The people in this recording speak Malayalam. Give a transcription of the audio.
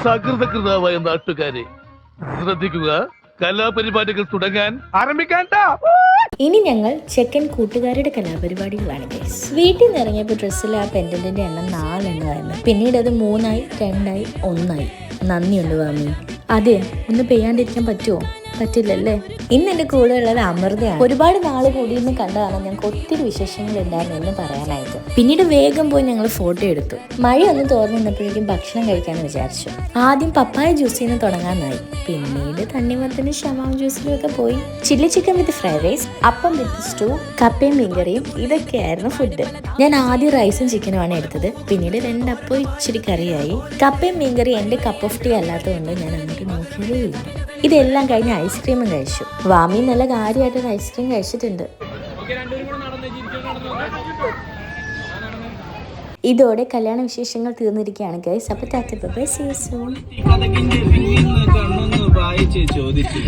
സകൃതകൃതാവായ നാട്ടുകാരെ ശ്രദ്ധിക്കുക, കലാപരിപാടികൾ തുടങ്ങാൻ ആരംഭിക്കാൻ. ഇനി ഞങ്ങൾ ചെക്കൻ കൂട്ടുകാരുടെ കലാപരിപാടികളാണ് ഗൈസ്. വീട്ടിൽ നിന്ന് ഇറങ്ങിയപ്പോൾ ഡ്രസ്സിൽ ആ പെൻഡന്റിന്റെ എണ്ണം 4 എണ്ണമായിരുന്നു. പിന്നീട് അത് 3 ആയി, 2 ആയി, 1 ആയി. നന്ദിയുണ്ട് വാമി. അതെ, ഒന്ന് പെയ്യാണ്ടിരിക്കാൻ പറ്റുമോ? പറ്റില്ലല്ലേ. ഇന്ന് എൻ്റെ കൂടെ ഉള്ളത് അമൃതയാണ്. ഒരുപാട് നാള് കൂടിയിരുന്ന് കണ്ടതാണ് ഞങ്ങൾക്ക് ഒത്തിരി വിശേഷങ്ങൾ ഉണ്ടായിരുന്നു എന്ന് പറയാനായിട്ട്. പിന്നീട് വേഗം പോയി ഞങ്ങൾ ഫോട്ടോ എടുത്തു. മഴ ഒന്ന് തോർന്നു നിന്നപ്പോഴേക്കും ഭക്ഷണം കഴിക്കാമെന്ന് വിചാരിച്ചു. ആദ്യം പപ്പായ ജ്യൂസിൽ നിന്ന് തുടങ്ങാനായി. പിന്നീട് തണ്ണിമത്തനും ഷമാം ജ്യൂസിലും ഒക്കെ പോയി. Chilli chicken with fried rice, appam with stew, കപ്പയും മീൻകറിയും ഇതൊക്കെയായിരുന്നു ഫുഡ്. ഞാൻ ആദ്യം റൈസും ചിക്കനുമാണ് എടുത്തത്. പിന്നീട് 2 അപ്പം ഇച്ചിരി കറിയായി. കപ്പയും മീൻകറി എൻ്റെ കപ്പ് ഓഫ് ടീ അല്ലാത്തതുകൊണ്ട് ഞാൻ അങ്ങോട്ട് നോക്കിയതേ ഇല്ല. ഇതെല്ലാം കഴിഞ്ഞ് ഐസ്ക്രീമും കഴിച്ചു. വാമി നല്ല കാര്യമായിട്ടൊരു ഐസ്ക്രീം കഴിച്ചിട്ടുണ്ട്. ഇതോടെ കല്യാണ വിശേഷങ്ങൾ തീർന്നിരിക്കുകയാണ് ഗൈസ്. അപ്പോൾ tata bye, see you soon. ചോദിച്ചു